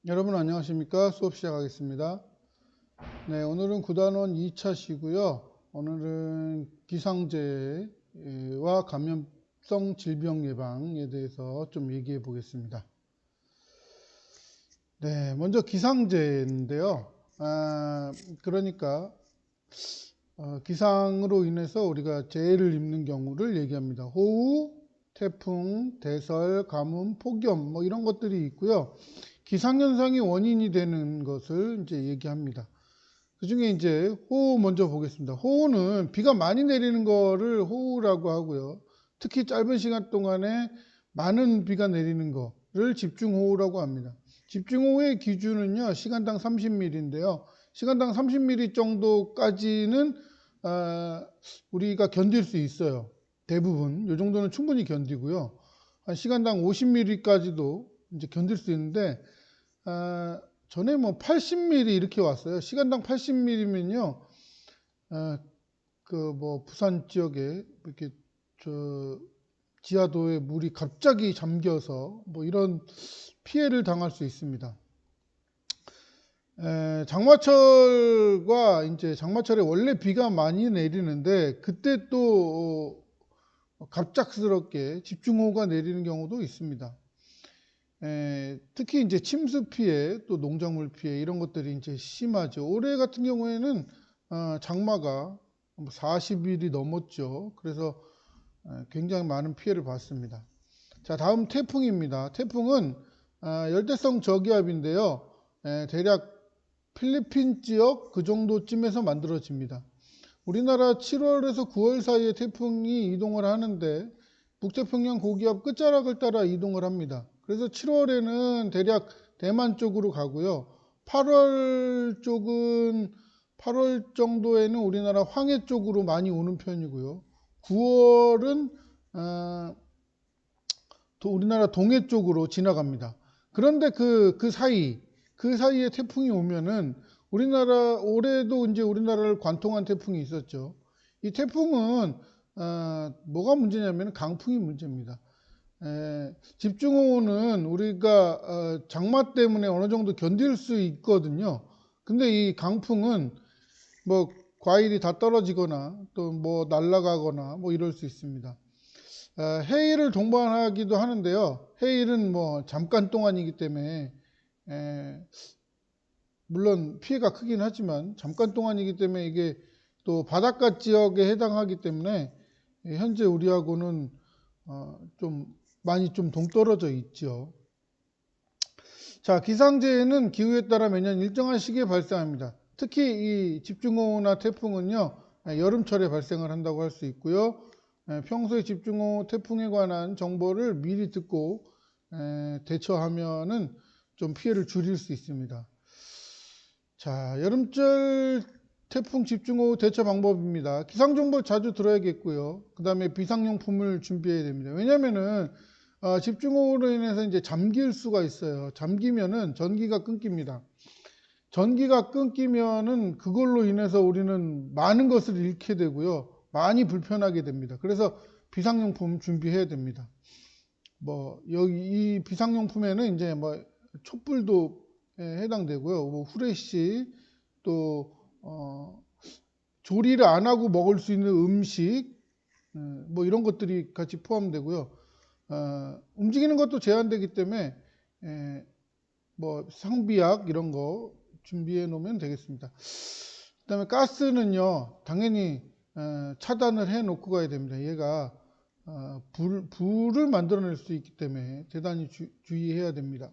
여러분 안녕하십니까? 수업 시작하겠습니다. 네, 오늘은 9단원 2차시고요. 오늘은 기상재해와 감염성 질병 예방에 대해서 좀 얘기해 보겠습니다. 네, 먼저 기상재해인데요. 그러니까 기상으로 인해서 우리가 재해를 입는 경우를 얘기합니다. 호우, 태풍, 대설, 가뭄, 폭염 뭐 이런 것들이 있고요. 기상현상이 원인이 되는 것을 이제 얘기합니다. 그 중에 이제 호우 먼저 보겠습니다. 호우는 비가 많이 내리는 거를 호우라고 하고요. 특히 짧은 시간 동안에 많은 비가 내리는 거를 집중호우라고 합니다. 집중호우의 기준은요, 시간당 30mm인데요. 시간당 30mm 정도까지는 우리가 견딜 수 있어요. 대부분 이 정도는 충분히 견디고요. 한 시간당 50mm까지도 이제 견딜 수 있는데 전에 뭐 80mm 이렇게 왔어요. 시간당 80mm면요, 그 뭐 부산 지역에 이렇게 저 지하도에 물이 갑자기 잠겨서 뭐 이런 피해를 당할 수 있습니다. 장마철과 이제 장마철에 원래 비가 많이 내리는데 그때 또 갑작스럽게 집중호우가 내리는 경우도 있습니다. 특히 이제 침수 피해, 또 농작물 피해 이런 것들이 이제 심하죠. 올해 같은 경우에는 장마가 40일이 넘었죠. 그래서 굉장히 많은 피해를 봤습니다. 자, 다음 태풍입니다. 태풍은 열대성 저기압인데요. 대략 필리핀 지역 그 정도쯤에서 만들어집니다. 우리나라 7월에서 9월 사이에 태풍이 이동을 하는데 북태평양 고기압 끝자락을 따라 이동을 합니다. 그래서 7월에는 대략 대만 쪽으로 가고요. 8월 쪽은 8월 정도에는 우리나라 황해 쪽으로 많이 오는 편이고요. 9월은 우리나라 동해 쪽으로 지나갑니다. 그런데 그 사이에 태풍이 오면은 우리나라 올해도 이제 우리나라를 관통한 태풍이 있었죠. 이 태풍은 뭐가 문제냐면 강풍이 문제입니다. 집중호우는 우리가 장마 때문에 어느 정도 견딜 수 있거든요. 근데 이 강풍은 뭐 과일이 다 떨어지거나 또 뭐 날아가거나 뭐 이럴 수 있습니다. 해일을 동반하기도 하는데요. 해일은 뭐 잠깐 동안이기 때문에 물론 피해가 크긴 하지만 잠깐 동안이기 때문에 이게 또 바닷가 지역에 해당하기 때문에 현재 우리하고는 좀 많이 좀 동떨어져 있죠. 자, 기상재해는 기후에 따라 매년 일정한 시기에 발생합니다. 특히 이 집중호우나 태풍은요, 여름철에 발생을 한다고 할 수 있고요. 평소에 집중호우, 태풍에 관한 정보를 미리 듣고 대처하면은 좀 피해를 줄일 수 있습니다. 자, 여름철 태풍 집중호우 대처 방법입니다. 기상정보 자주 들어야겠고요. 그 다음에 비상용품을 준비해야 됩니다. 왜냐면은 집중호우로 인해서 이제 잠길 수가 있어요. 잠기면은 전기가 끊깁니다. 전기가 끊기면은 그걸로 인해서 우리는 많은 것을 잃게 되고요. 많이 불편하게 됩니다. 그래서 비상용품 준비해야 됩니다. 뭐 여기 이 비상용품에는 이제 뭐 촛불도 해당되고요. 뭐 후레쉬 또 조리를 안 하고 먹을 수 있는 음식 뭐 이런 것들이 같이 포함되고요. 움직이는 것도 제한되기 때문에 뭐 상비약 이런 거 준비해 놓으면 되겠습니다. 그다음에 가스는요, 당연히 차단을 해 놓고 가야 됩니다. 얘가 불을 만들어낼 수 있기 때문에 대단히 주의해야 됩니다.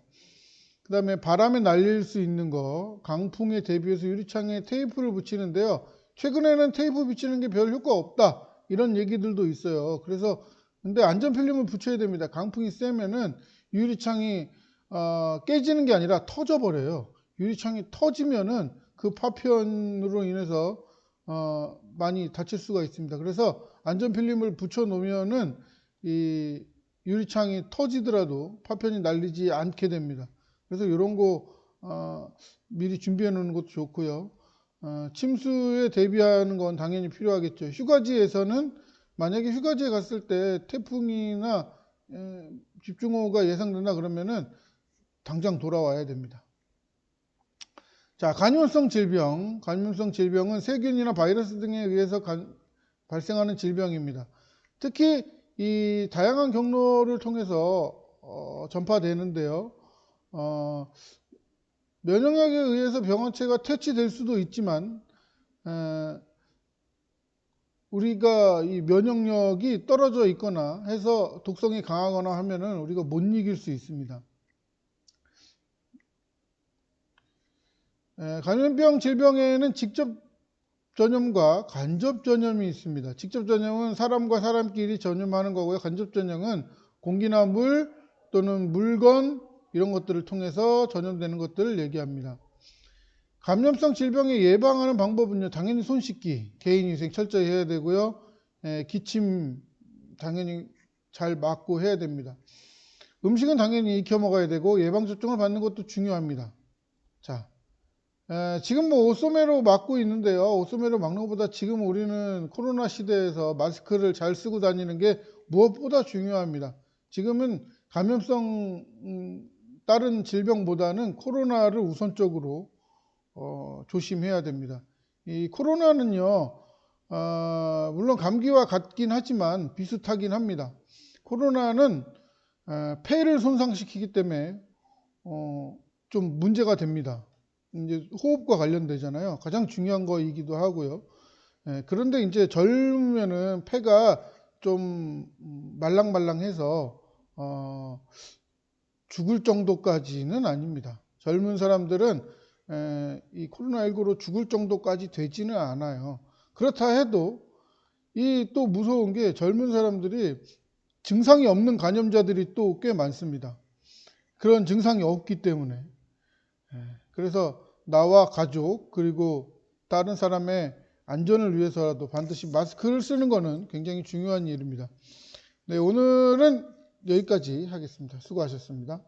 그 다음에 바람에 날릴 수 있는 거, 강풍에 대비해서 유리창에 테이프를 붙이는데요. 최근에는 테이프 붙이는 게 별 효과 없다, 이런 얘기들도 있어요. 그래서 근데 안전필름을 붙여야 됩니다. 강풍이 세면은 유리창이 깨지는 게 아니라 터져버려요. 유리창이 터지면은 그 파편으로 인해서 많이 다칠 수가 있습니다. 그래서 안전필름을 붙여 놓으면은 이 유리창이 터지더라도 파편이 날리지 않게 됩니다. 그래서 이런 거 미리 준비해 놓는 것도 좋고요. 침수에 대비하는 건 당연히 필요하겠죠. 휴가지에서는 만약에 휴가지에 갔을 때 태풍이나 집중호우가 예상된다 그러면은 당장 돌아와야 됩니다. 자, 감염성 질병. 감염성 질병은 세균이나 바이러스 등에 의해서 발생하는 질병입니다. 특히 이 다양한 경로를 통해서 전파되는데요. 면역력에 의해서 병원체가 퇴치될 수도 있지만 우리가 이 면역력이 떨어져 있거나 해서 독성이 강하거나 하면은 우리가 못 이길 수 있습니다. 감염병 질병에는 직접 전염과 간접 전염이 있습니다. 직접 전염은 사람과 사람끼리 전염하는 거고요. 간접 전염은 공기나 물 또는 물건 이런 것들을 통해서 전염되는 것들을 얘기합니다. 감염성 질병에 예방하는 방법은요, 당연히 손 씻기, 개인위생 철저히 해야 되고요. 기침 당연히 잘 막고 해야 됩니다. 음식은 당연히 익혀 먹어야 되고 예방접종을 받는 것도 중요합니다. 자, 지금 뭐 옷소매로 막고 있는데요. 옷소매로 막는 것보다 지금 우리는 코로나 시대에서 마스크를 잘 쓰고 다니는 게 무엇보다 중요합니다. 지금은 감염성 다른 질병보다는 코로나를 우선적으로 조심해야 됩니다. 이 코로나는요, 물론 감기와 같긴 하지만 비슷하긴 합니다. 코로나는 폐를 손상시키기 때문에 좀 문제가 됩니다. 이제 호흡과 관련되잖아요. 가장 중요한 거이기도 하고요. 그런데 이제 젊으면은 폐가 좀 말랑말랑해서 죽을 정도까지는 아닙니다. 젊은 사람들은 이 코로나19로 죽을 정도까지 되지는 않아요. 그렇다 해도 이 또 무서운 게 젊은 사람들이 증상이 없는 감염자들이 또 꽤 많습니다. 그런 증상이 없기 때문에. 그래서 나와 가족 그리고 다른 사람의 안전을 위해서라도 반드시 마스크를 쓰는 것은 굉장히 중요한 일입니다. 네, 오늘은 여기까지 하겠습니다. 수고하셨습니다.